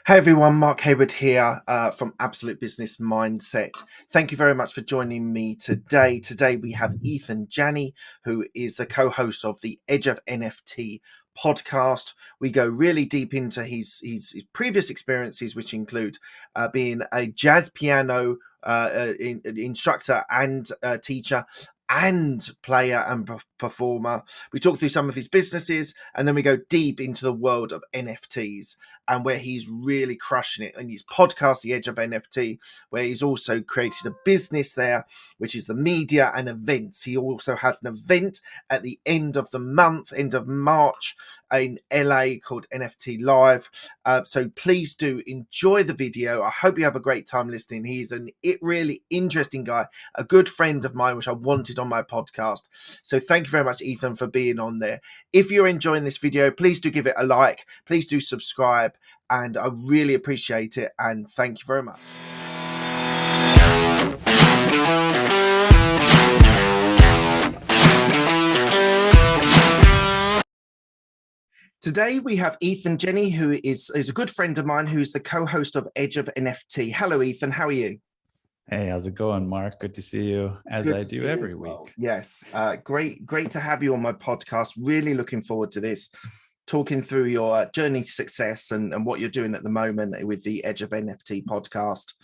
Hey everyone, Mark Hayward here from Absolute Business Mindset. Thank you very much for joining me today. Today we have Eathan Janney, who is the co-host of the Edge of NFT podcast. We go really deep into his previous experiences, which include being a jazz piano instructor and teacher and player and performer. We talk through some of his businesses, and then we go deep into the world of NFTs and where he's really crushing it in his podcast, The Edge of NFT, where he's also created a business there, which is the media and events. He also has an event at the end of the month, end of March, in LA called NFT Live. So please do enjoy the video. I hope you have a great time listening. He's a really interesting guy, a good friend of mine, which I wanted on my podcast. So thank you very much, Eathan, for being on there. If you're enjoying this video, please do give it a like. Please do subscribe. And I really appreciate it. And thank you very much. Today we have Eathan Janney, who is a good friend of mine, who is the co-host of Edge of NFT. Hello, Eathan. How are you? Hey, how's it going, Mark? Good to see you, as I do every week. Yes, great to have you on my podcast. Really looking forward to this, talking through your journey to success and what you're doing at the moment with the Edge of NFT podcast.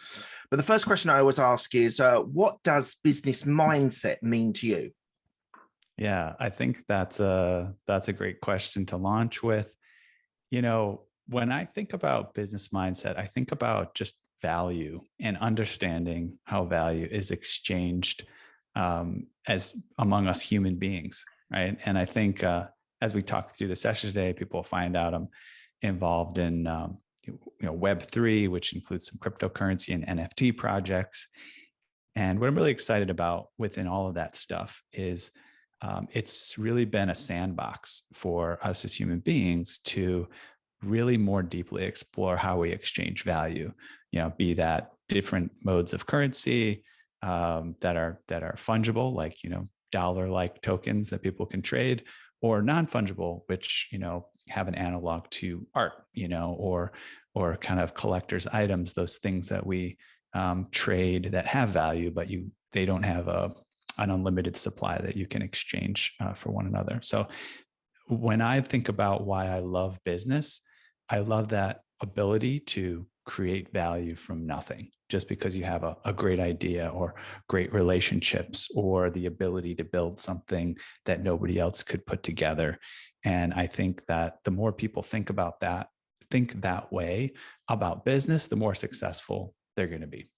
But the first question I always ask is, what does business mindset mean to you? Yeah, I think that's a great question to launch with. You know, when I think about business mindset, I think about just value and understanding how value is exchanged as among us human beings, right? And I think as we talk through the session today, people find out I'm involved in Web3, which includes some cryptocurrency and NFT projects. And what I'm really excited about within all of that stuff is it's really been a sandbox for us as human beings to really more deeply explore how we exchange value, be that different modes of currency that are fungible, like, dollar-like tokens that people can trade, or non-fungible, which, have an analog to art, or kind of collector's items, those things that we trade that have value, but they don't have an unlimited supply that you can exchange for one another. So when I think about why I love business, I love that ability to create value from nothing, just because you have a great idea or great relationships or the ability to build something that nobody else could put together. And I think that the more people think that way about business, the more successful they're going to be.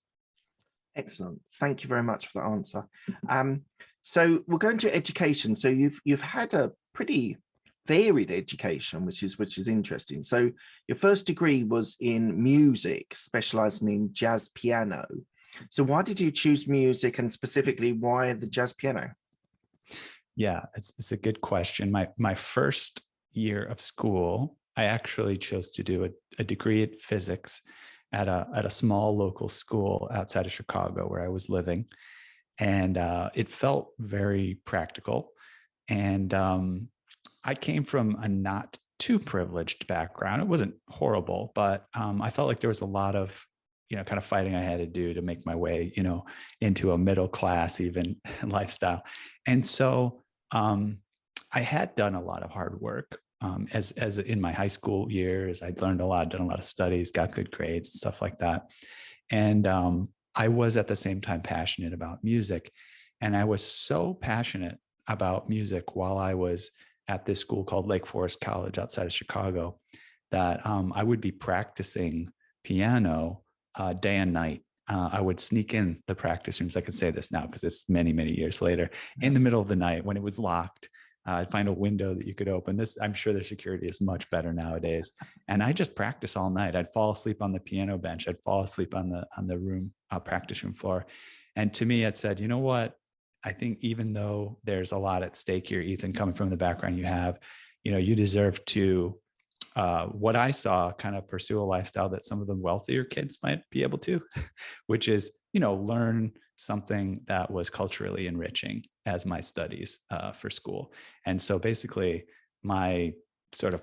Excellent. Thank you very much for the answer. So we'll go into education. So you've had a pretty varied education, which is interesting. So your first degree was in music, specializing in jazz piano. So why did you choose music, and specifically why the jazz piano? Yeah, it's a good question. My first year of school, I actually chose to do a degree in physics at a small local school outside of Chicago where I was living. And it felt very practical. And I came from a not too privileged background. It wasn't horrible, but I felt like there was a lot of, kind of fighting I had to do to make my way, into a middle class, even lifestyle. And so I had done a lot of hard work. As in my high school years, I'd learned a lot, done a lot of studies, got good grades and stuff like that. And I was at the same time passionate about music. And I was so passionate about music while I was at this school called Lake Forest College outside of Chicago that I would be practicing piano day and night. I would sneak in the practice rooms. I can say this now because it's many, many years later, in the middle of the night when it was locked. I'd find a window that you could open. I'm sure the security is much better nowadays. And I just practice all night. I'd fall asleep on the piano bench. I'd fall asleep on the room practice room floor. And to me, it said, you know what? I think even though there's a lot at stake here, Eathan, coming from the background you have, you deserve to, what I saw, kind of pursue a lifestyle that some of the wealthier kids might be able to, which is, learn something that was culturally enriching as my studies for school. And so basically my sort of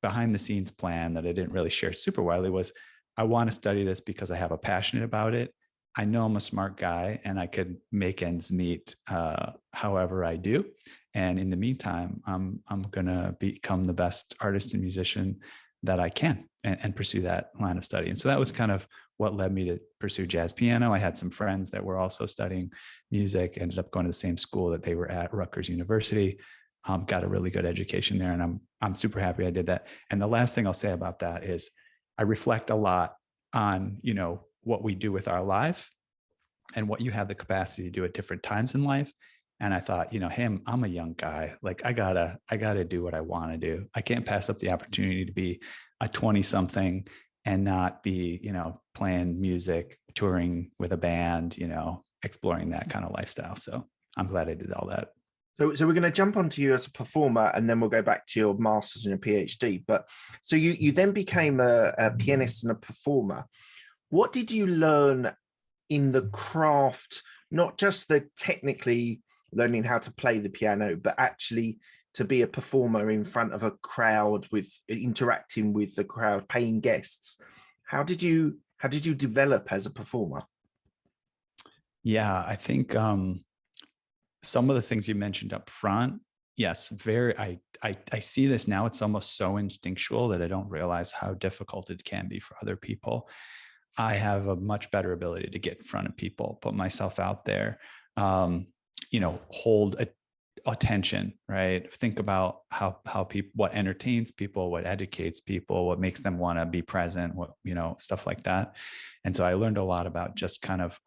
behind the scenes plan that I didn't really share super widely was, I want to study this because I have a passion about it. I know I'm a smart guy and I could make ends meet however I do. And in the meantime, I'm going to become the best artist and musician that I can, and pursue that line of study. And so that was kind of what led me to pursue jazz piano. I had some friends that were also studying music, ended up going to the same school that they were at, Rutgers University. Got a really good education there, and I'm super happy I did that. And the last thing I'll say about that is I reflect a lot on, what we do with our life and what you have the capacity to do at different times in life. And I thought, I'm a young guy. Like I gotta do what I want to do. I can't pass up the opportunity to be a 20 something and not be, playing music, touring with a band, exploring that kind of lifestyle. So I'm glad I did all that. So we're going to jump onto you as a performer, and then we'll go back to your master's and your PhD. But so you then became a pianist and a performer. What did you learn in the craft, not just the technically learning how to play the piano, but actually to be a performer in front of a crowd, with interacting with the crowd, paying guests? How did you develop as a performer? Yeah, I think some of the things you mentioned up front, yes, I see this now. It's almost so instinctual that I don't realize how difficult it can be for other people. I have a much better ability to get in front of people, put myself out there, hold attention, right? Think about how people, what entertains people, what educates people, what makes them want to be present, what, stuff like that. And so I learned a lot about just kind of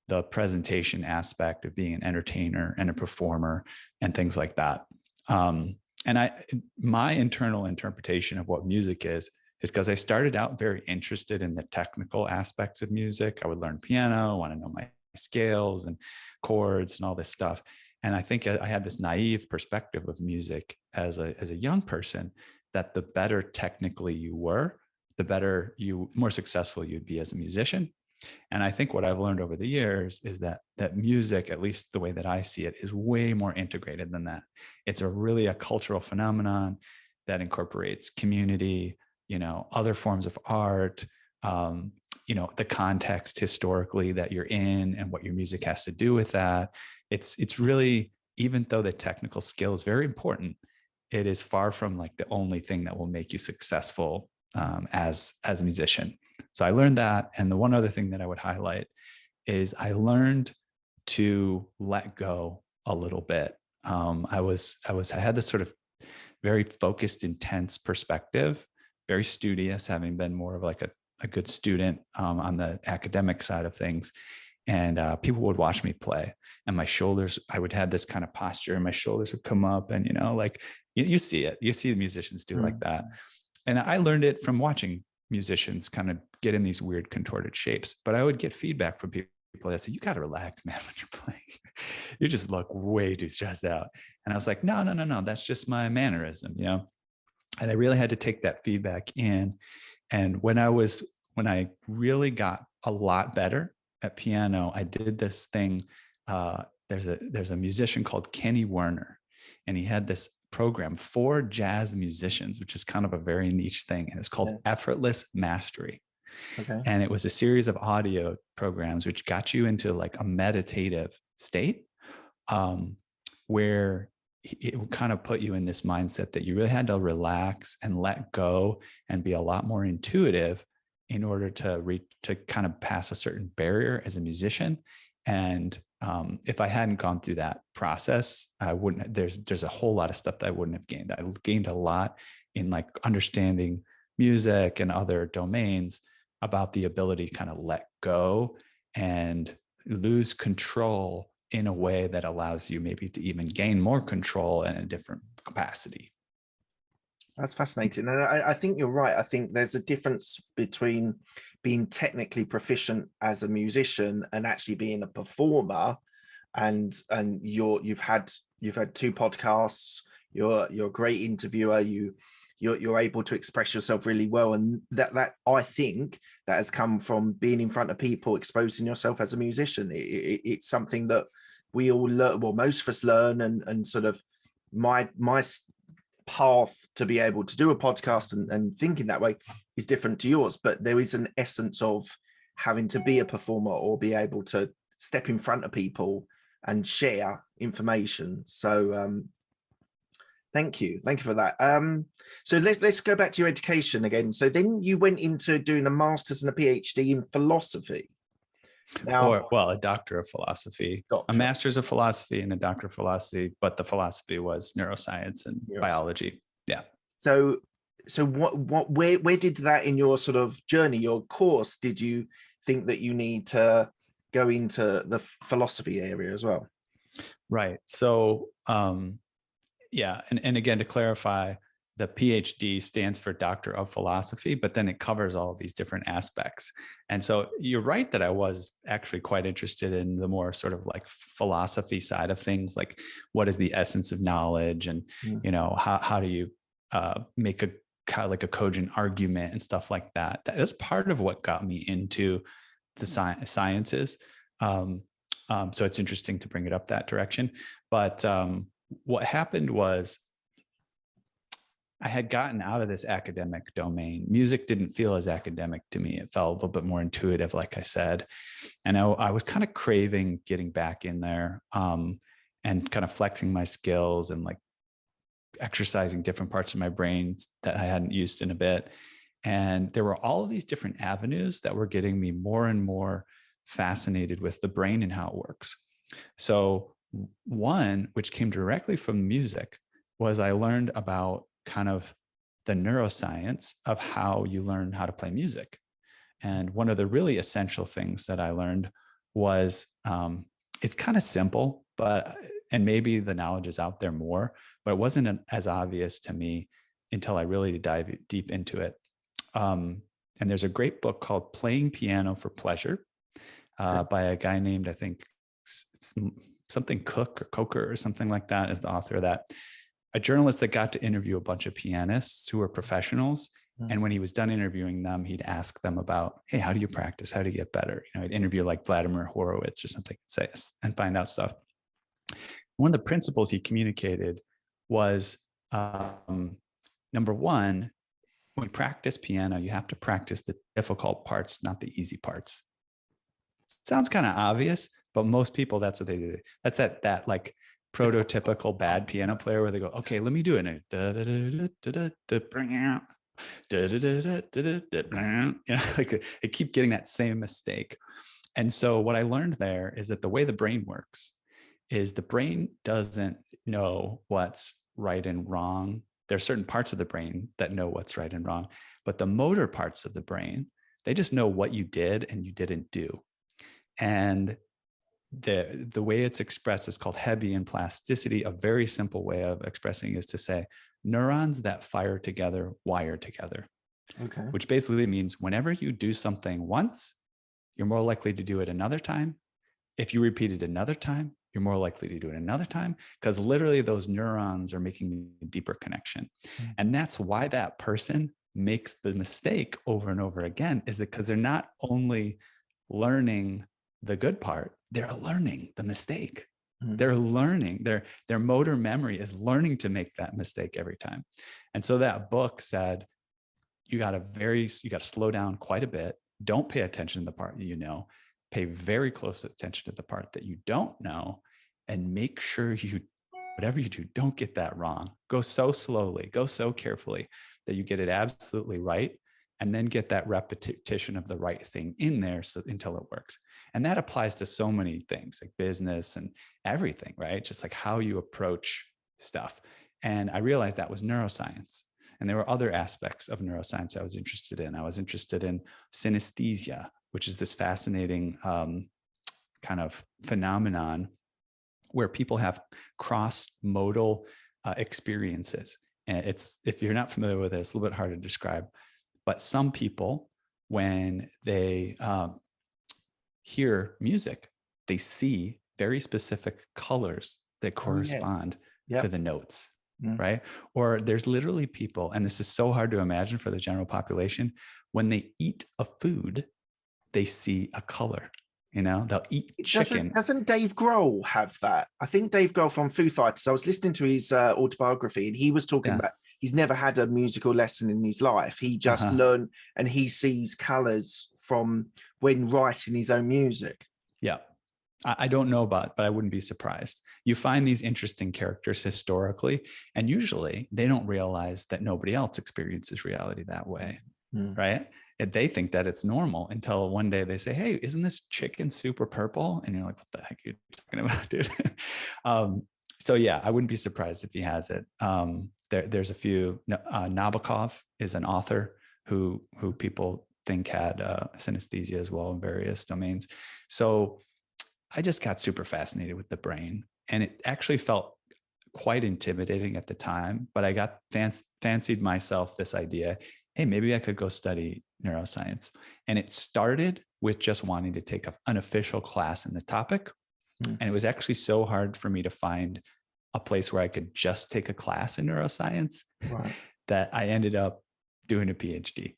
the presentation aspect of being an entertainer and a performer and things like that. And my internal interpretation of what music is because I started out very interested in the technical aspects of music. I would learn piano, want to know my scales and chords and all this stuff. And I think I had this naive perspective of music as a young person, that the better technically you were, the more successful you'd be as a musician. And I think what I've learned over the years is that music, at least the way that I see it, is way more integrated than that. It's really a cultural phenomenon that incorporates community, other forms of art, the context historically that you're in and what your music has to do with that. It's really, even though the technical skill is very important, it is far from like the only thing that will make you successful as a musician. So I learned that. And the one other thing that I would highlight is I learned to let go a little bit. I had this sort of very focused, intense perspective, very studious, having been more of like a good student on the academic side of things. And people would watch me play, and my shoulders, I would have this kind of posture and my shoulders would come up, and, like you see it, you see the musicians do like that. And I learned it from watching musicians kind of get in these weird contorted shapes. But I would get feedback from people that say, you got to relax, man, when you're playing. You just look way too stressed out. And I was like, no, that's just my mannerism, And I really had to take that feedback in. And when I really got a lot better at piano, I did this thing. There's a musician called Kenny Werner, and he had this program for jazz musicians, which is kind of a very niche thing. And it's called Effortless Mastery. Okay. And it was a series of audio programs which got you into like a meditative state, where it would kind of put you in this mindset that you really had to relax and let go and be a lot more intuitive in order to kind of pass a certain barrier as a musician. And if I hadn't gone through that process, I wouldn't. There's a whole lot of stuff that I wouldn't have gained. I gained a lot in like understanding music and other domains about the ability to kind of let go and lose control in a way that allows you maybe to even gain more control in a different capacity. That's fascinating. And I think you're right. I think there's a difference between being technically proficient as a musician and actually being a performer. And you've had 2 podcasts. You're a great interviewer. You're able to express yourself really well. And that I think that has come from being in front of people, exposing yourself as a musician. It's something that we all learn, well, most of us learn, and sort of my path to be able to do a podcast and thinking that way is different to yours, but there is an essence of having to be a performer or be able to step in front of people and share information. So thank you for that. So let's go back to your education again. So then you went into doing a master's and a PhD in philosophy. Now, well, a doctor of philosophy, doctor. A master's of philosophy and a doctor of philosophy, but the philosophy was neuroscience and biology. Yeah. So where did that in your sort of journey, your course, did you think that you need to go into the philosophy area as well? Right. So, yeah. And again, to clarify, the PhD stands for Doctor of Philosophy, but then it covers all of these different aspects. And so you're right that I was actually quite interested in the more sort of like philosophy side of things, like what is the essence of knowledge, and you know, how do you make a kind of like a cogent argument and stuff like that. That's part of what got me into the sciences. So it's interesting to bring it up that direction. But what happened was, I had gotten out of this academic domain. Music didn't feel as academic to me. It felt a little bit more intuitive, like I said. And I was kind of craving getting back in there and kind of flexing my skills and like exercising different parts of my brain that I hadn't used in a bit. And there were all of these different avenues that were getting me more and more fascinated with the brain and how it works. So one, which came directly from music, was I learned about kind of the neuroscience of how you learn how to play music. And one of the really essential things that I learned was it's kind of simple, and maybe the knowledge is out there more, but it wasn't as obvious to me until I really dive deep into it. And there's a great book called Playing Piano for Pleasure by a guy named, I think, something Cook or Coker or something like that is the author of that. A journalist that got to interview a bunch of pianists who were professionals. And when he was done interviewing them, he'd ask them about, hey, how do you practice? How do you get better? You know, he'd interview like Vladimir Horowitz or something and find out stuff. One of the principles he communicated was, number one, when you practice piano, you have to practice the difficult parts, not the easy parts. Sounds kind of obvious, but most people, that's what they do. That's that like prototypical bad piano player where they go, okay, let me do it. You know, like they keep getting that same mistake. And so what I learned there is that the way the brain works is the brain doesn't know what's right and wrong. There are certain parts of the brain that know what's right and wrong, but the motor parts of the brain, they just know what you did and you didn't do. And the way it's expressed is called Hebbian plasticity. A very simple way of expressing is to say neurons that fire together wire together. Okay. Which basically means whenever you do something once, you're more likely to do it another time. If you repeat it another time, you're more likely to do it another time, because literally those neurons are making a deeper connection. Mm-hmm. And that's why that person makes the mistake over and over again, is because they're not only learning the good part, they're learning the mistake. Mm-hmm. They're learning, their motor memory is learning to make that mistake every time. And so that book said, you got to slow down quite a bit. Don't pay attention to the part that you know. Pay very close attention to the part that you don't know, and make sure whatever you do, don't get that wrong. Go so slowly, go so carefully that you get it absolutely right, and then get that repetition of the right thing in there until it works. And that applies to so many things, like business and everything, right? Just like how you approach stuff. And I realized that was neuroscience. And there were other aspects of neuroscience I was interested in. I was interested in synaesthesia, which is this fascinating kind of phenomenon where people have cross-modal experiences. And if you're not familiar with it, it's a little bit hard to describe. But some people, when they hear music, they see very specific colors that correspond to the notes. Right? Or there's literally people, and this is so hard to imagine for the general population, when they eat a food, they see a color. they'll eat chicken. Doesn't Dave Grohl have that? I think Dave Grohl from Foo Fighters. I was listening to his autobiography, and he was talking Yeah. about he's never had a musical lesson in his life. He just learned, and he sees colors from when writing his own music. Yeah. I don't know about, but I wouldn't be surprised. You find these interesting characters historically, and usually they don't realize that nobody else experiences reality that way, right? And they think that it's normal until one day they say, "Hey, isn't this chicken super purple?" And you're like, "What the heck are you talking about, dude?" So yeah, I wouldn't be surprised if he has it. There's a few. Nabokov is an author who people think had synaesthesia as well in various domains. So I just got super fascinated with the brain, and it actually felt quite intimidating at the time, but I got fancied myself this idea, hey, maybe I could go study neuroscience. And it started with just wanting to take an official class in the topic. And it was actually so hard for me to find a place where I could just take a class in neuroscience that I ended up doing a PhD.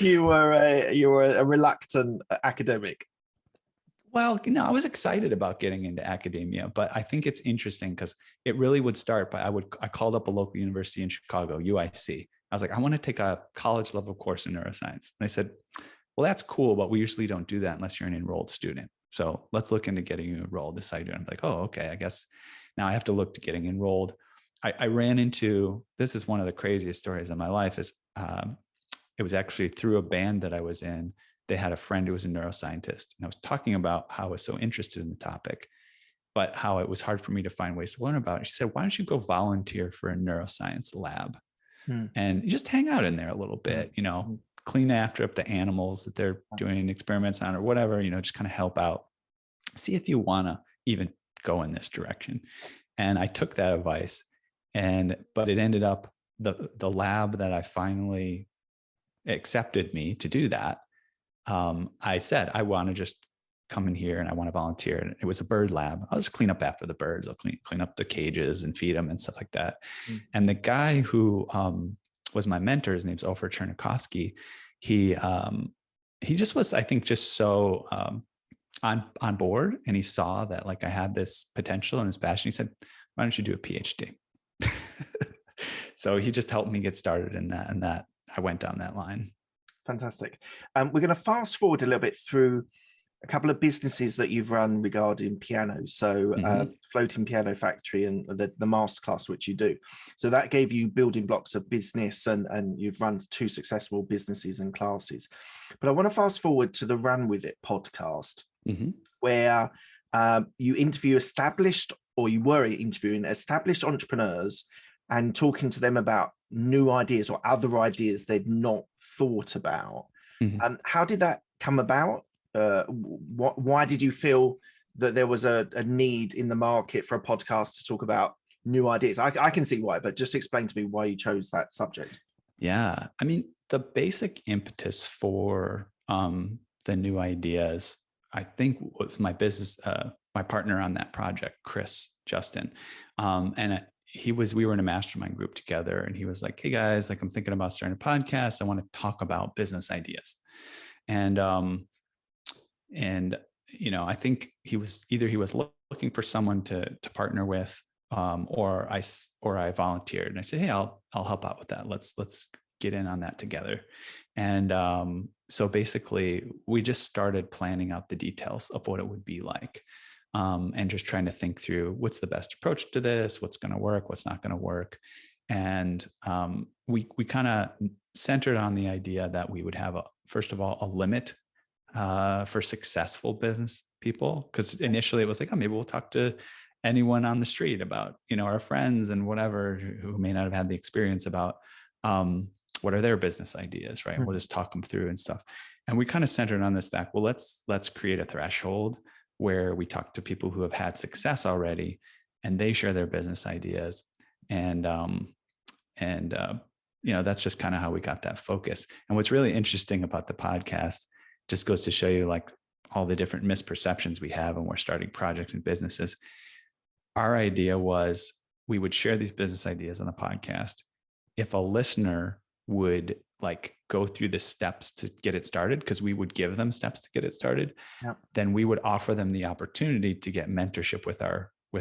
You were a reluctant academic. Well, I was excited about getting into academia, but I think it's interesting because it really would start by I called up a local university in Chicago, UIC. I was like, I want to take a college level course in neuroscience. And they said, well, that's cool, but we usually don't do that unless you're an enrolled student. So let's look into getting you enrolled. This I do. I'm like, oh, okay. I guess now I have to look to getting enrolled. I ran into, this is one of the craziest stories of my life, is it was actually through a band that I was in. They had a friend who was a neuroscientist, and I was talking about how I was so interested in the topic, but how it was hard for me to find ways to learn about it. She said, why don't you go volunteer for a neuroscience lab and just hang out in there a little bit, clean after up the animals that they're doing experiments on or whatever, just kind of help out, see if you want to even go in this direction. And I took that advice, but it ended up the lab that I finally accepted me to do that. I said, I want to just come in here and I want to volunteer. And it was a bird lab. I'll just clean up after the birds. I'll clean up the cages and feed them and stuff like that. And the guy who was my mentor, his name's Ofer Chernikowski. He just was, I think, just so on board. And he saw that like I had this potential and his passion. He said, why don't you do a PhD? So he just helped me get started in that. And that I went down that line. Fantastic. We're going to fast forward a little bit through a couple of businesses that you've run regarding piano. So Floating Piano Factory and the masterclass, which you do. So that gave you building blocks of business, and you've run 2 successful businesses and classes. But I want to fast forward to the Run With It podcast, where you were interviewing established entrepreneurs and talking to them about new ideas or other ideas they'd not thought about. How did that come about? Why did you feel that there was a need in the market for a podcast to talk about new ideas? I can see why, but just explain to me why you chose that subject. Yeah. I mean, the basic impetus for the new ideas, I think, was my business, my partner on that project, Chris Justin. We were in a mastermind group together, and he was like, hey guys, like I'm thinking about starting a podcast. I want to talk about business ideas. And I think he was looking for someone to partner with, or I volunteered, and I said, hey, I'll help out with that. Let's get in on that together. And so basically we just started planning out the details of what it would be like. And just trying to think through what's the best approach to this, what's going to work, what's not going to work. And we kind of centered on the idea that we would have, first of all, a limit for successful business people. Because initially it was like, oh, maybe we'll talk to anyone on the street about, our friends and whatever, who may not have had the experience about what are their business ideas, right? We'll just talk them through and stuff. And we kind of centered on this fact, well, let's create a threshold where we talk to people who have had success already, and they share their business ideas. And that's just kind of how we got that focus. And what's really interesting about the podcast just goes to show you like all the different misperceptions we have when we're starting projects and businesses. Our idea was we would share these business ideas on the podcast. If a listener would like go through the steps to get it started, because we would give them steps to get it started, Yep. then we would offer them the opportunity to get mentorship with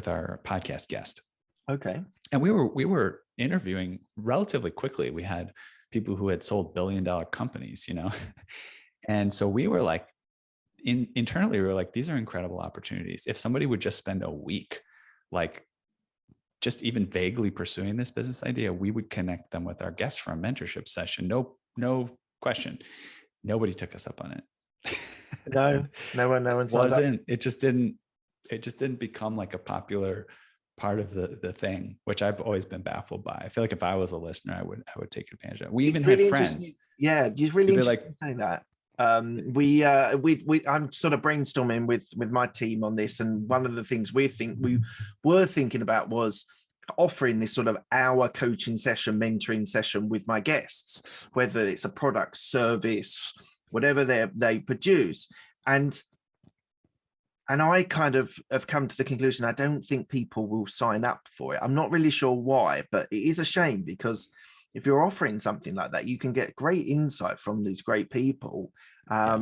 our podcast guest. Okay. And we were interviewing relatively quickly. We had people who had sold billion-dollar companies, and so we were like, internally, we were like, these are incredible opportunities. If somebody would just spend a week, like just even vaguely pursuing this business idea, we would connect them with our guests for a mentorship session. No question. Nobody took us up on it. No one signed up. It just didn't become like a popular part of the thing, which I've always been baffled by. I feel like if I was a listener, I would take advantage of it. We even had friends. Yeah, it's really interesting saying that. I'm sort of brainstorming with my team on this, and one of the things we were thinking about was offering this sort of hour coaching session, mentoring session with my guests, whether it's a product, service, whatever they produce. And I kind of have come to the conclusion I don't think people will sign up for it. I'm not really sure why, but it is a shame, because if you're offering something like that, you can get great insight from these great people. Yeah,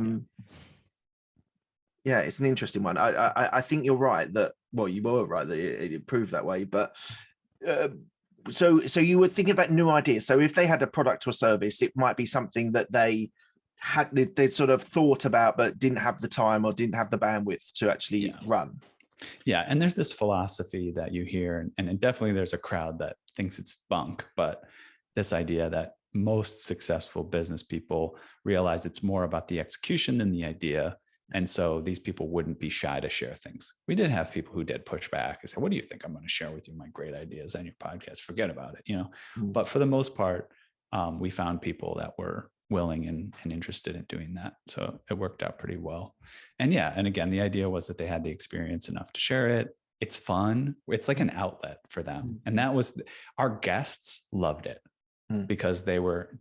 it's an interesting one. I think you're right that, well, you were right that it proved that way. But so you were thinking about new ideas. So if they had a product or service, it might be something that they sort of thought about, but didn't have the time or didn't have the bandwidth to actually run. Yeah. And there's this philosophy that you hear, and definitely there's a crowd that thinks it's bunk, but this idea that most successful business people realize it's more about the execution than the idea. And so these people wouldn't be shy to share things. We did have people who did push back and say, what do you think I'm going to share with you? My great ideas on your podcast, forget about it, But for the most part, we found people that were willing and interested in doing that. So it worked out pretty well. And again, the idea was that they had the experience enough to share it. It's fun. It's like an outlet for them. And that was, our guests loved it. Because they were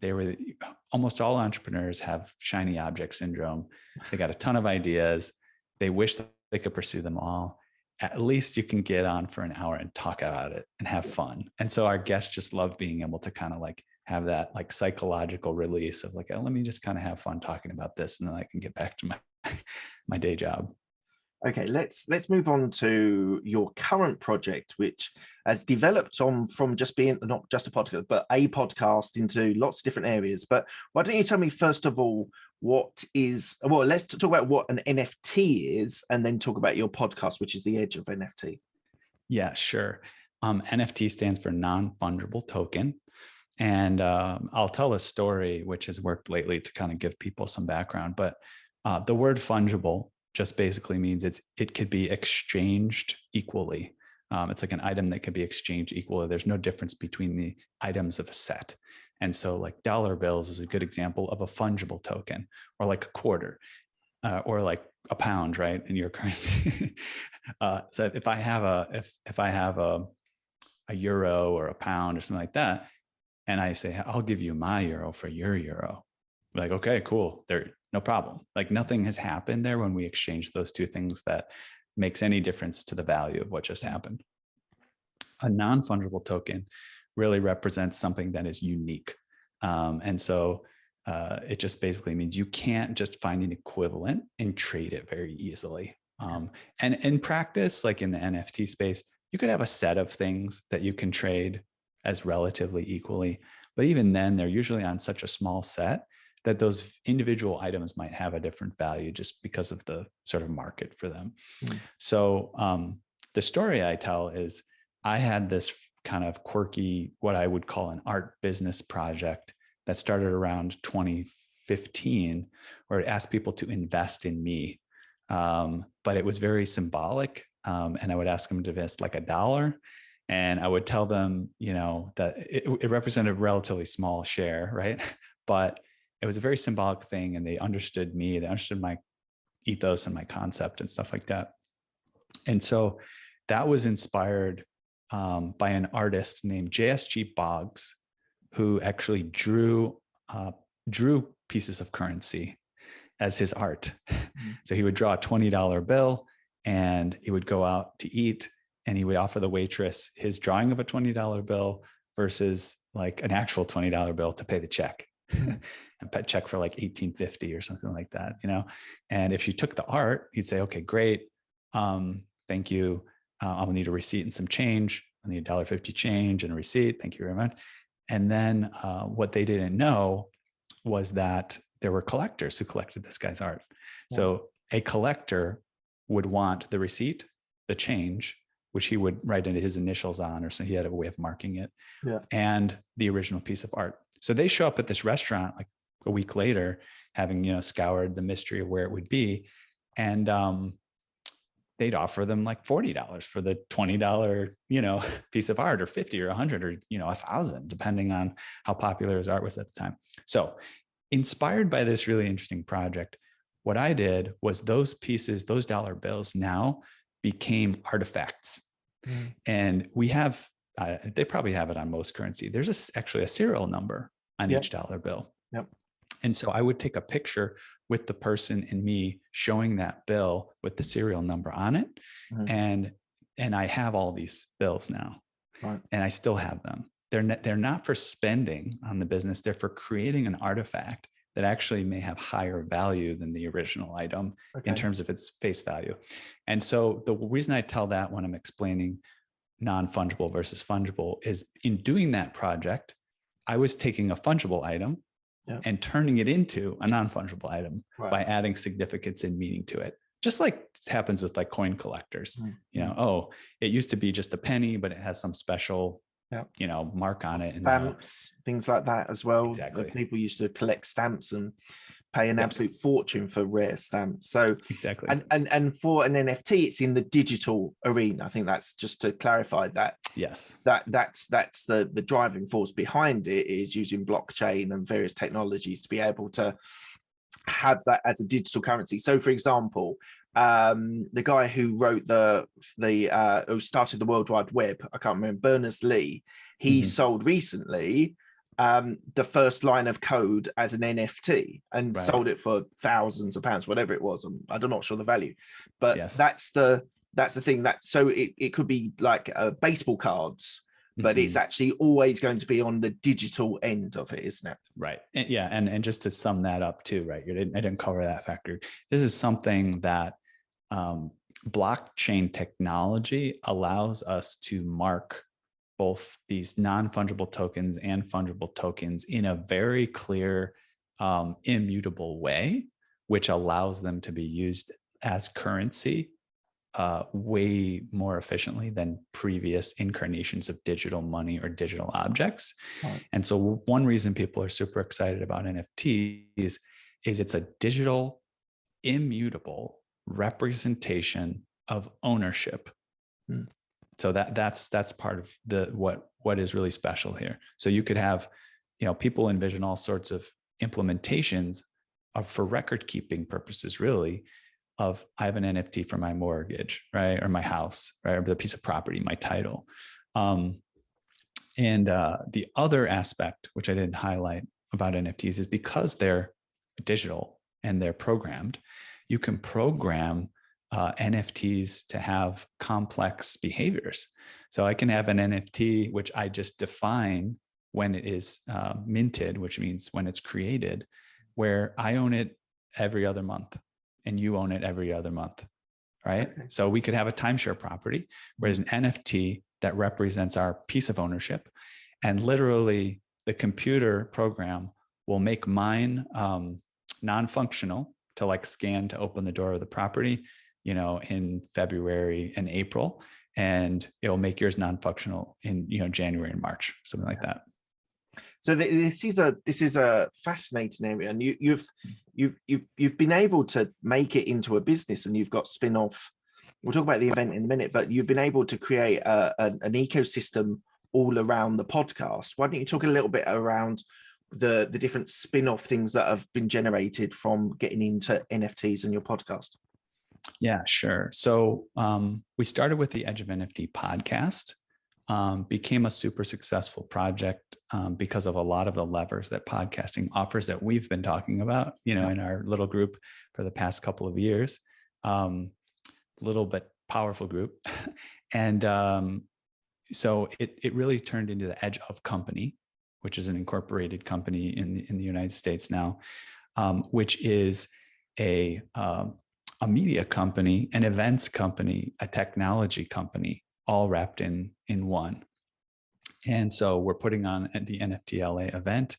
almost all entrepreneurs have shiny object syndrome. They got a ton of ideas. They wish that they could pursue them all. At least you can get on for an hour and talk about it and have fun. And so our guests just love being able to kind of like have that like psychological release of like, oh, let me just kind of have fun talking about this, and then I can get back to my day job. Okay, let's move on to your current project, which has developed from just being not just a podcast, but a podcast into lots of different areas. But why don't you tell me, first of all, let's talk about what an NFT is, and then talk about your podcast, which is the Edge of NFT. Yeah, sure. NFT stands for non-fungible token. And I'll tell a story which has worked lately to kind of give people some background. But the word fungible just basically means it could be exchanged equally. It's like an item that could be exchanged equally. There's no difference between the items of a set. And so like dollar bills is a good example of a fungible token, or like a quarter, or like a pound, right, in your currency. So if I have a euro or a pound or something like that, and I say, I'll give you my euro for your euro, like, okay, cool. No problem. Like nothing has happened there when we exchange those two things that makes any difference to the value of what just happened. A non-fungible token really represents something that is unique. And so it just basically means you can't just find an equivalent and trade it very easily. And in practice, like in the NFT space, you could have a set of things that you can trade as relatively equally. But even then, they're usually on such a small set that those individual items might have a different value just because of the sort of market for them. So the story I tell is I had this kind of quirky, what I would call an art business project that started around 2015, where it asked people to invest in me. But it was very symbolic. And I would ask them to invest like $1. And I would tell them, that it represented a relatively small share, right? But it was a very symbolic thing, and they understood me. They understood my ethos and my concept and stuff like that. And so that was inspired by an artist named JSG Boggs, who actually drew pieces of currency as his art. So he would draw a $20 bill, and he would go out to eat, and he would offer the waitress his drawing of a $20 bill versus like an actual $20 bill to pay the check. and check for like 1850 or something like that, you know? And if she took the art, he'd say, okay, great. Thank you. I'll need a receipt and some change. I need $1.50 change and a receipt. Thank you very much. And then what they didn't know was that there were collectors who collected this guy's art. Yes. So a collector would want the receipt, the change, which he would write into his initials on, or so he had a way of marking it, and the original piece of art. So they show up at this restaurant like a week later, having, you know, scoured the mystery of where it would be. And they'd offer them like $40 for the $20, you know, piece of art, or 50 or 100 or, you know, 1,000, depending on how popular his art was at the time. So inspired by this really interesting project, what I did was those pieces, those dollar bills now became artifacts. And we have, they probably have it on most currency. There's actually a serial number on each dollar bill. And so I would take a picture with the person and me showing that bill with the serial number on it. And I have all these bills now, and I still have them. They're not for spending on the business. They're for creating an artifact that actually may have higher value than the original item in terms of its face value. And so the reason I tell that when I'm explaining non-fungible versus fungible is, in doing that project, I was taking a fungible item and turning it into a non-fungible item by adding significance and meaning to it. Just like happens with like coin collectors, you know, oh, it used to be just a penny, but it has some special, you know, mark on it. Stamps, things like that as well. Exactly. People used to collect stamps and pay an absolute fortune for rare stamps. So exactly. And for an NFT, it's in the digital arena. I think that's just to clarify that. Yes. That's the driving force behind it, is using blockchain and various technologies to be able to have that as a digital currency. So for example, the guy who wrote who started the World Wide Web, I can't remember, Berners-Lee, he sold recently the first line of code as an NFT and sold it for thousands of pounds, whatever it was. I'm not sure the value, but that's the thing. That so it could be like baseball cards, but it's actually always going to be on the digital end of it, isn't it? Right. And just to sum that up too, right? I didn't cover that factor. This is something that blockchain technology allows us to mark both these non-fungible tokens and fungible tokens in a very clear, immutable way, which allows them to be used as currency way more efficiently than previous incarnations of digital money or digital objects. And so one reason people are super excited about NFTs is it's a digital, immutable representation of ownership. So that's part of what is really special here. So you could have, you know, people envision all sorts of implementations for record keeping purposes, really, of I have an NFT for my mortgage, right? Or my house, right? Or the piece of property, my title. And the other aspect, which I didn't highlight about NFTs, is because they're digital and they're programmed, you can program NFTs to have complex behaviors. So I can have an NFT, which I just define when it is minted, which means when it's created, where I own it every other month and you own it every other month, right? So we could have a timeshare property, whereas an NFT that represents our piece of ownership, and literally the computer program will make mine non-functional to like scan to open the door of the property, you know, in February and April, and it'll make yours non-functional in, you know, January and March, something like that. So this is a fascinating area, and you've been able to make it into a business, and you've got spin-off. We'll talk about the event in a minute, but you've been able to create an ecosystem all around the podcast. Why don't you talk a little bit around the different spin-off things that have been generated from getting into NFTs and your podcast? Yeah, sure. So we started with the Edge of NFT podcast, became a super successful project because of a lot of the levers that podcasting offers that we've been talking about, you know, in our little group for the past couple of years, little but powerful group. And so it really turned into the Edge of company. which is an incorporated company in the United States now, which is a media company, an events company, a technology company, all wrapped in one. And so we're putting on the NFT LA event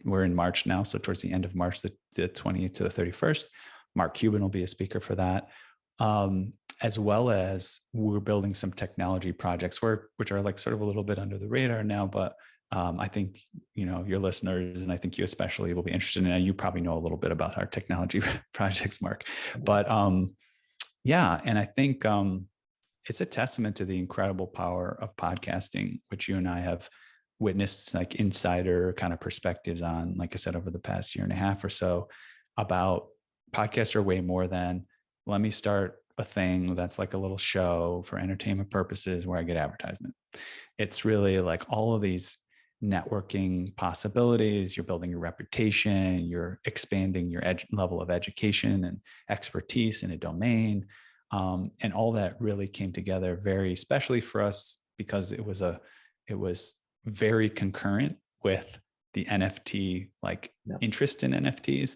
we're in March now, so towards the end of March, the 20th to the 31st. Mark Cuban will be a speaker for that, as well as we're building some technology projects which are like sort of a little bit under the radar now, but I think, your listeners, and I think you especially, will be interested in it. You probably know a little bit about our technology projects, Mark, but yeah. And I think it's a testament to the incredible power of podcasting, which you and I have witnessed like insider kind of perspectives on, like I said, over the past year and a half or so, about podcasts are way more than, let me start a thing that's like a little show for entertainment purposes where I get advertisement. It's really like all of these networking possibilities. You're building your reputation, you're expanding your level of education and expertise in a domain. And all that really came together very especially for us because it was very concurrent with the NFT interest in NFTs.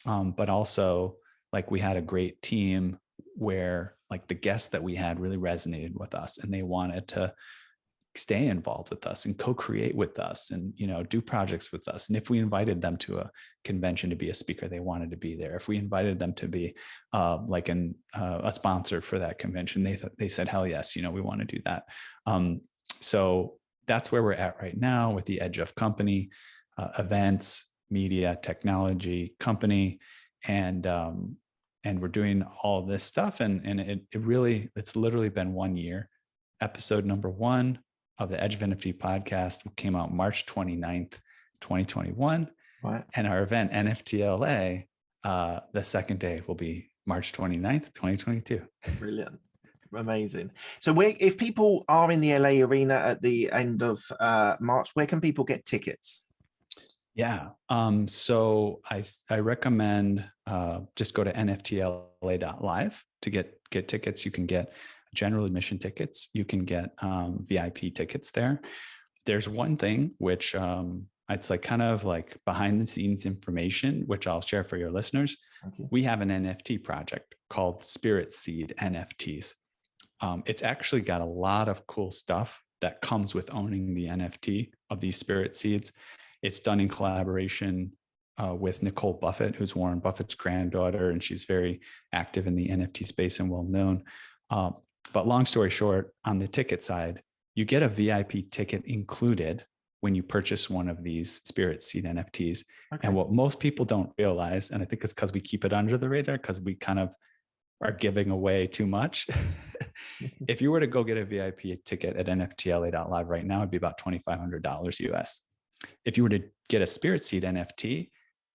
But also like we had a great team where like the guests that we had really resonated with us and they wanted to stay involved with us and co-create with us and, do projects with us. And if we invited them to a convention to be a speaker, they wanted to be there. If we invited them to be a sponsor for that convention, they said, hell yes, we want to do that. So that's where we're at right now with the Edge of company, events, media, technology company. And we're doing all this stuff. And it's literally been 1 year. Episode number 1 of the Edge of NFT podcast came out March 29th, 2021. Right. And our event NFT LA, the second day will be March 29th, 2022. Brilliant. Amazing. So if people are in the LA arena at the end of March, where can people get tickets? Yeah. So I recommend just go to nftla.live to get tickets. You can get general admission tickets. You can get VIP tickets there. There's one thing which it's like kind of like behind the scenes information, which I'll share for your listeners. Okay. We have an NFT project called Spirit Seed NFTs. It's actually got a lot of cool stuff that comes with owning the NFT of these spirit seeds. It's done in collaboration with Nicole Buffett, who's Warren Buffett's granddaughter, and she's very active in the NFT space and well known. But long story short, on the ticket side, you get a VIP ticket included when you purchase one of these Spirit Seed NFTs. Okay. And what most people don't realize, and I think it's because we keep it under the radar, because we kind of are giving away too much. If you were to go get a VIP ticket at NFTLA.live right now, it'd be about $2,500 US. If you were to get a Spirit Seed NFT,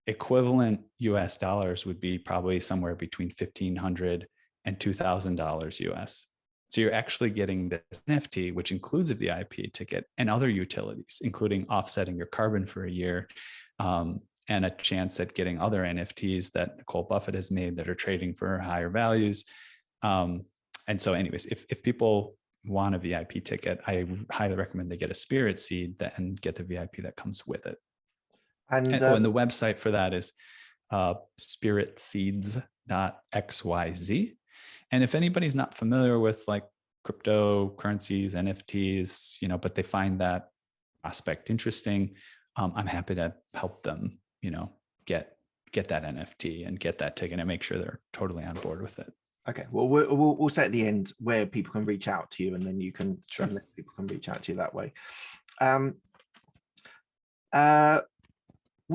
equivalent US dollars would be probably somewhere between $1,500 and $2,000 US. So you're actually getting this NFT, which includes a VIP ticket and other utilities, including offsetting your carbon for a year, and a chance at getting other NFTs that Nicole Buffett has made that are trading for higher values. And so anyways, if people want a VIP ticket, I highly recommend they get a Spirit Seed and get the VIP that comes with it. And the website for that is spiritseeds.xyz. And if anybody's not familiar with like cryptocurrencies, NFTs, but they find that aspect interesting, I'm happy to help them, get that NFT and get that ticket and make sure they're totally on board with it. Okay. Well, we'll say at the end where people can reach out to you, and then you can people can reach out to you that way.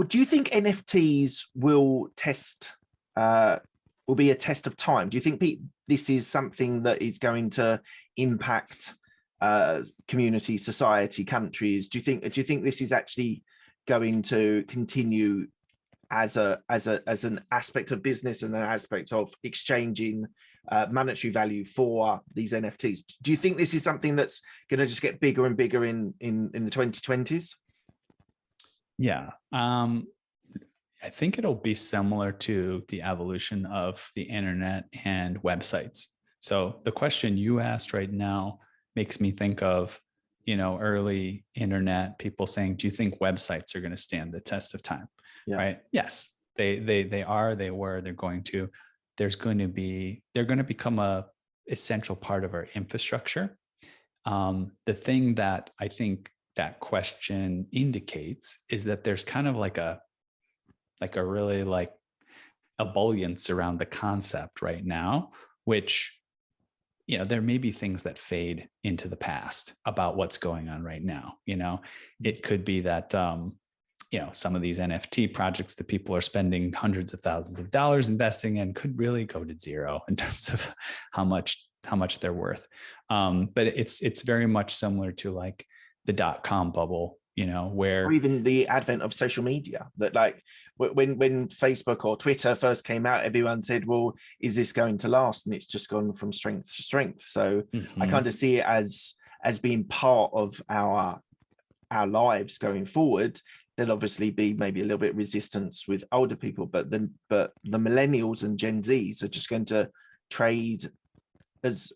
Do you think NFTs will be a test of time? Do you think this is something that is going to impact community, society, countries? Do you think this is actually going to continue as an aspect of business and an aspect of exchanging monetary value for these NFTs? Do you think this is something that's going to just get bigger and bigger in the 2020s? Yeah. I think it'll be similar to the evolution of the internet and websites. So the question you asked right now makes me think of, early internet, people saying, do you think websites are going to stand the test of time? Yeah. Right? Yes, they are, they were, they're going to. They're going to become a essential part of our infrastructure. The thing that I think that question indicates is that there's kind of like a really like ebullience around the concept right now, which, there may be things that fade into the past about what's going on right now. It could be that, some of these NFT projects that people are spending hundreds of thousands of dollars investing in could really go to zero in terms of how much they're worth. But it's very much similar to like the .com bubble, where, or even the advent of social media, that like when Facebook or Twitter first came out, everyone said, well, is this going to last? And it's just gone from strength to strength. So I kind of see it as being part of our lives going forward. There'll obviously be maybe a little bit of resistance with older people, but the millennials and Gen Zs are just going to trade as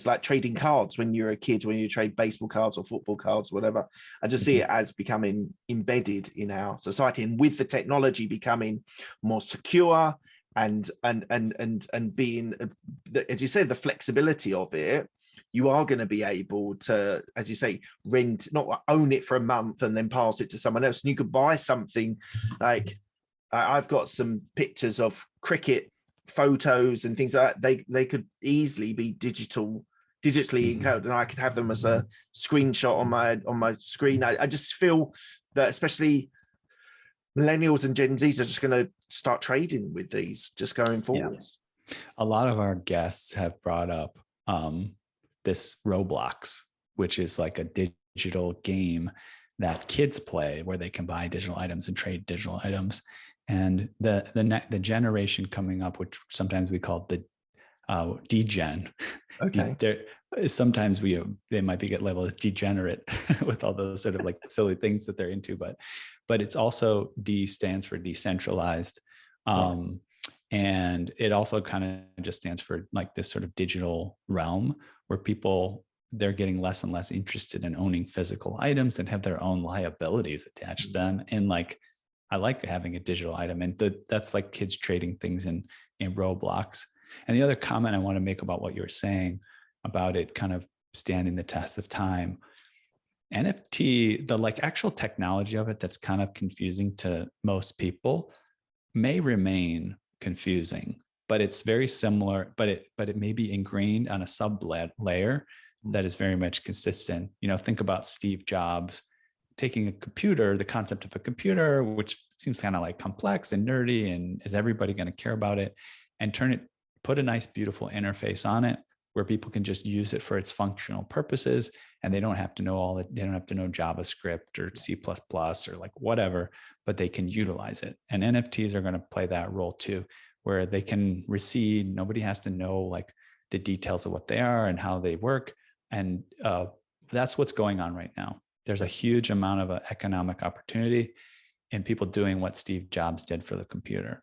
like trading cards when you're a kid, when you trade baseball cards or football cards, whatever. I just see it as becoming embedded in our society, and with the technology becoming more secure and being, as you said, the flexibility of it, you are going to be able to, as you say, rent, not own it for a month and then pass it to someone else. And you could buy something like, I've got some pictures of cricket photos and things like that. They could easily be digitally encoded, and I could have them as a screenshot on my screen. I just feel that especially millennials and Gen Zs are just going to start trading with these just going forwards. Yeah. A lot of our guests have brought up this Roblox, which is like a digital game that kids play where they can buy digital items and trade digital items. And the generation coming up, which sometimes we call the degen. Okay. Sometimes they might get labeled as degenerate with all those sort of like silly things that they're into, but it's also D stands for decentralized. Right. And it also kind of just stands for like this sort of digital realm where they're getting less and less interested in owning physical items that have their own liabilities attached to them. And like, I like having a digital item, and that's like kids trading things in Roblox. And the other comment I want to make about what you were saying about it kind of standing the test of time, NFT, the like actual technology of it that's kind of confusing to most people may remain confusing, but it's very similar, but it may be ingrained on a sub layer that is very much consistent. Think about Steve Jobs taking a computer, the concept of a computer, which seems kind of like complex and nerdy, and is everybody going to care about it, and put a nice, beautiful interface on it where people can just use it for its functional purposes, and they don't have to know they don't have to know JavaScript or C++ or like whatever, but they can utilize it. And NFTs are going to play that role too, where they can recede. Nobody has to know like the details of what they are and how they work. And that's what's going on right now. There's a huge amount of economic opportunity in people doing what Steve Jobs did for the computer,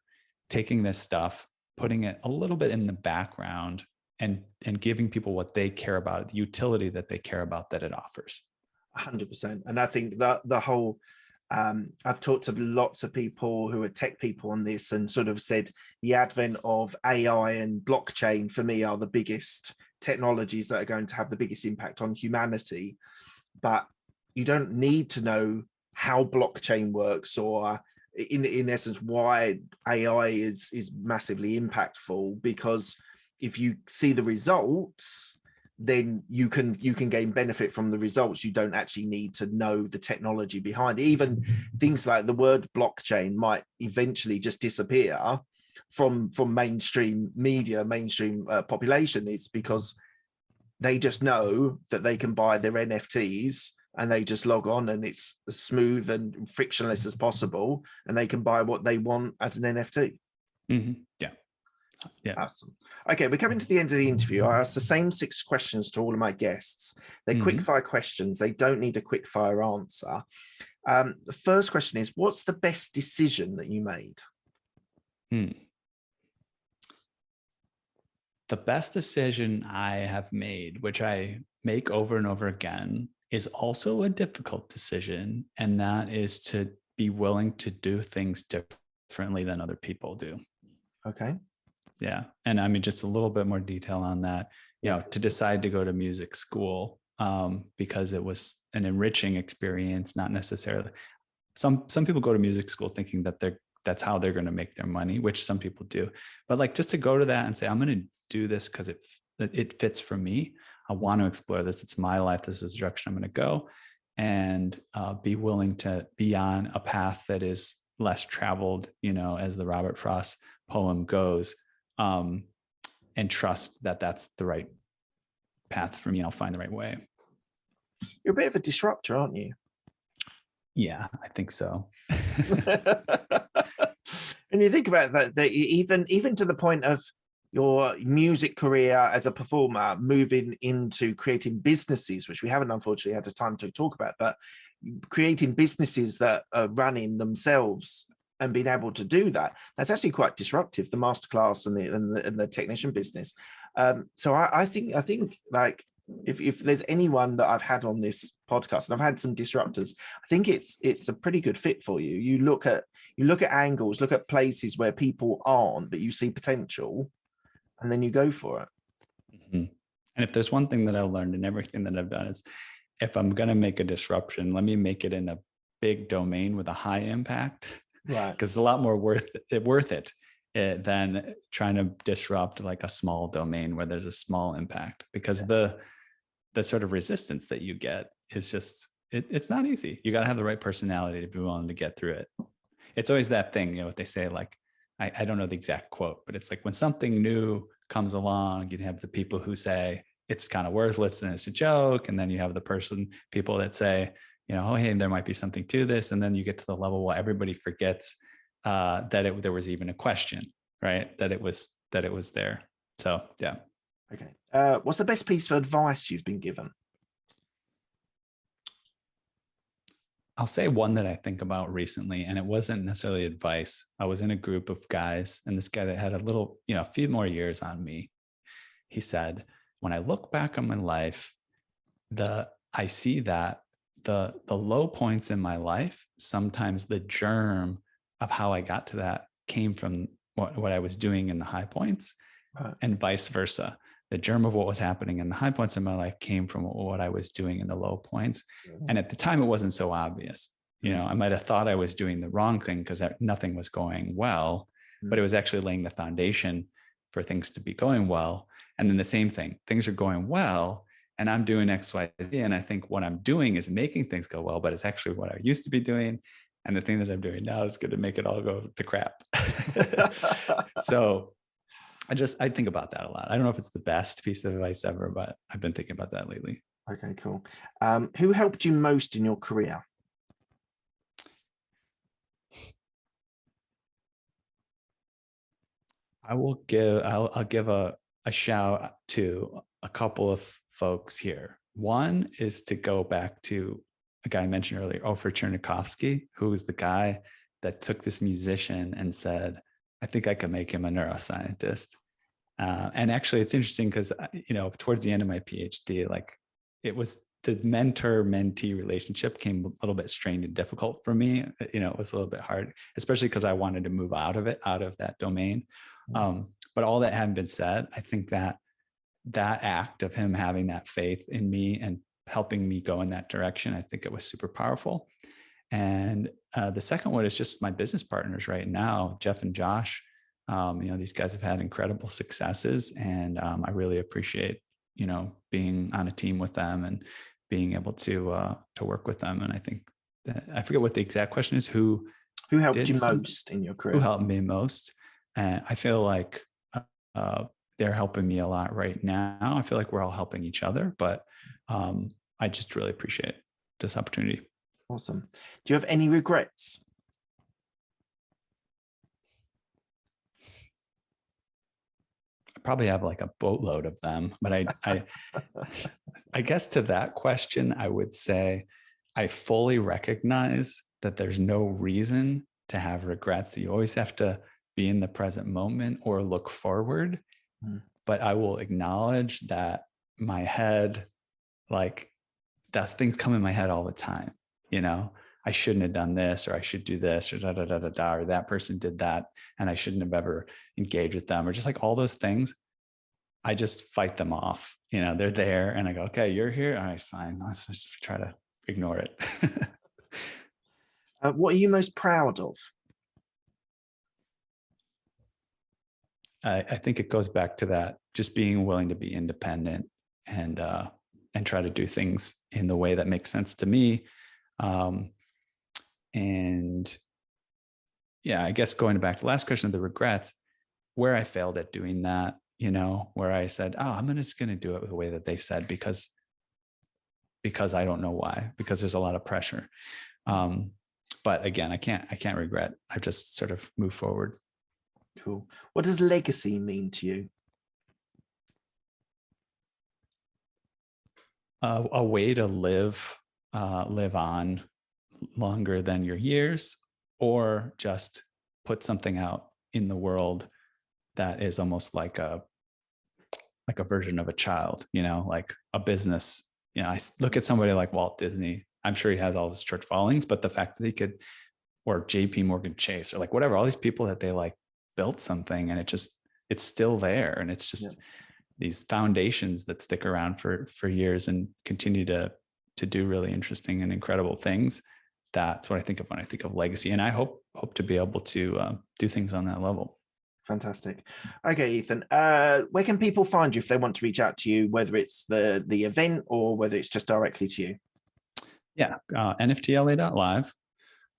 taking this stuff, putting it a little bit in the background, and giving people what they care about, the utility that they care about that it offers. 100%. And I think that the whole, I've talked to lots of people who are tech people on this, and sort of said the advent of AI and blockchain for me are the biggest technologies that are going to have the biggest impact on humanity. But you don't need to know how blockchain works, or in essence why AI is massively impactful, because if you see the results, then you can gain benefit from the results. You don't actually need to know the technology behind it. Even things like the word blockchain might eventually just disappear from mainstream media, mainstream population. It's because they just know that they can buy their NFTs and they just log on, and it's as smooth and frictionless as possible, and they can buy what they want as an NFT. Yeah. Yeah. Awesome. Okay, we're coming to the end of the interview. I asked the same 6 questions to all of my guests. They're quick fire questions. They don't need a quick fire answer. The first question is, what's the best decision that you made? The best decision I have made, which I make over and over again, is also a difficult decision. And that is to be willing to do things differently than other people do. Okay. Yeah. And I mean, just a little bit more detail on that, you know, to decide to go to music school, because it was an enriching experience, not necessarily. Some people go to music school thinking that that's how they're going to make their money, which some people do. But like, just to go to that and say, I'm going to do this because it fits for me. I want to explore this. It's my life. This is the direction I'm going to go, and be willing to be on a path that is less traveled, you know, as the Robert Frost poem goes, and trust that that's the right path for me. I'll find the right way. You're a bit of a disruptor, aren't you? Yeah, I think so. And you think about that even to the point of your music career as a performer, moving into creating businesses, which we haven't unfortunately had the time to talk about, but creating businesses that are running themselves and being able to do that's actually quite disruptive, the masterclass and the technician business. So I think like, if there's anyone that I've had on this podcast, and I've had some disruptors, I think it's a pretty good fit for you. You look at angles, look at places where people aren't, but you see potential, and then you go for it. Mm-hmm. And if there's one thing that I learned in everything that I've done, is if I'm going to make a disruption, let me make it in a big domain with a high impact, right? Because it's a lot more worth it than trying to disrupt like a small domain where there's a small impact, because the sort of resistance that you get is just, it's not easy. You got to have the right personality to be willing to get through it. It's always that thing, you know, what they say, like, I don't know the exact quote, but it's like, when something new comes along, you have the people who say it's kind of worthless and it's a joke. And then you have people that say, you know, oh, hey, there might be something to this. And then you get to the level where everybody forgets that there was even a question, right? That it was there. So, yeah. Okay. What's the best piece of advice you've been given? I'll say one that I think about recently, and it wasn't necessarily advice. I was in a group of guys, and this guy that had a few more years on me, he said, when I look back on my life, I see that the low points in my life, sometimes the germ of how I got to that came from what I was doing in the high points, and vice versa. The germ of what was happening in the high points in my life came from what I was doing in the low points. And at the time, it wasn't so obvious. You know, I might have thought I was doing the wrong thing because nothing was going well, but it was actually laying the foundation for things to be going well. And then the same thing, things are going well, and I'm doing X, Y, Z. And I think what I'm doing is making things go well, but it's actually what I used to be doing. And the thing that I'm doing now is going to make it all go to crap. So I think about that a lot. I don't know if it's the best piece of advice ever, but I've been thinking about that lately. Okay, cool. Who helped you most in your career? I'll give a shout to a couple of folks here. One is to go back to a guy I mentioned earlier, Ofer Chernikovsky, who was the guy that took this musician and said, I think I could make him a neuroscientist. And actually, it's interesting because, you know, towards the end of my PhD, like, it was the mentor-mentee relationship came a little bit strained and difficult for me. You know, it was a little bit hard, especially because I wanted to move out of that domain. But all that having been said, I think that act of him having that faith in me and helping me go in that direction, I think it was super powerful. And the second one is just my business partners right now, Jeff and Josh. You know, these guys have had incredible successes, and I really appreciate, you know, being on a team with them and being able to work with them. And I think I forget what the exact question is. Who helped you most in your career? Who helped me most? And I feel like they're helping me a lot right now. I feel like we're all helping each other, but I just really appreciate this opportunity. Awesome. Do you have any regrets? I probably have like a boatload of them, but I guess to that question, I would say I fully recognize that there's no reason to have regrets. You always have to be in the present moment or look forward. But I will acknowledge that my head, like, that's things come in my head all the time. I shouldn't have done this, or I should do this, or or that person did that, and I shouldn't have ever engaged with them, or just like all those things. I just fight them off. They're there, and I go, okay, you're here. All right, fine. Let's just try to ignore it. What are you most proud of? I think it goes back to that, just being willing to be independent and try to do things in the way that makes sense to me. And yeah, I guess going back to the last question of the regrets, where I failed at doing that, where I said, oh, I'm just going to do it the way that they said, because I don't know why, because there's a lot of pressure. But again, I can't regret. I just sort of move forward. Cool. What does legacy mean to you? A way to live on longer than your years, or just put something out in the world that is almost like a version of a child, like a business. I look at somebody like Walt Disney. I'm sure he has all his church followings, but the fact that he could, or JP Morgan Chase, or like whatever, all these people that they like built something, and it's still there, and it's just these foundations that stick around for years and continue to do really interesting and incredible things. That's what I think of when I think of legacy, and I hope to be able to do things on that level. Fantastic. Okay, Eathan, where can people find you if they want to reach out to you, whether it's the event or whether it's just directly to you? Yeah, nftla.live.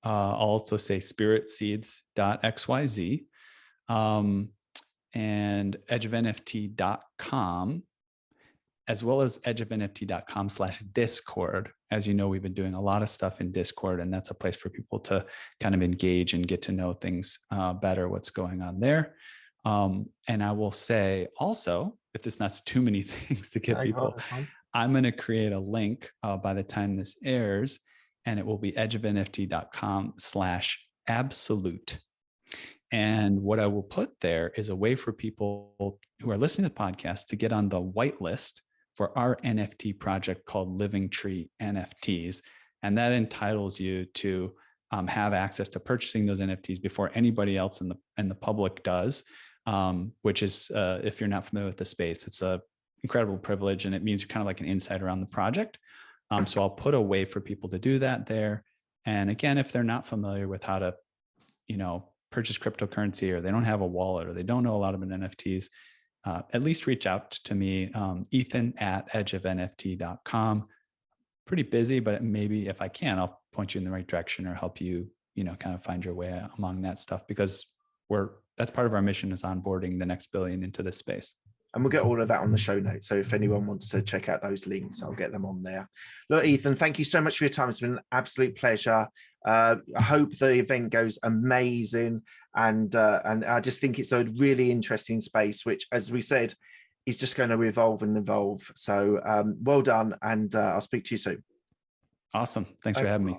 I'll also say spiritseeds.xyz, and edgeofnft.com, as well as edgeofnft.com/Discord. As you know, we've been doing a lot of stuff in Discord, and that's a place for people to kind of engage and get to know things better, what's going on there. And I will say also, if this not too many things to get people, I'm going to create a link by the time this airs, and it will be edgeofnft.com/absolute. And what I will put there is a way for people who are listening to the podcast to get on the whitelist for our NFT project called Living Tree NFTs. And that entitles you to have access to purchasing those NFTs before anybody else in the public does, which is, if you're not familiar with the space, it's an incredible privilege, and it means you're kind of like an insider on the project. So I'll put a way for people to do that there. And again, if they're not familiar with how to, purchase cryptocurrency, or they don't have a wallet, or they don't know a lot about NFTs, at least reach out to me, Ethan@edgeofnft.com. Pretty busy, but maybe if I can, I'll point you in the right direction, or help you, kind of find your way among that stuff, because that's part of our mission, is onboarding the next billion into this space. And we'll get all of that on the show notes. So if anyone wants to check out those links, I'll get them on there. Look, Eathan, thank you so much for your time. It's been an absolute pleasure. I hope the event goes amazing. And I just think it's a really interesting space, which, as we said, is just going to evolve and evolve. So well done. And I'll speak to you soon. Awesome. Thanks for having me.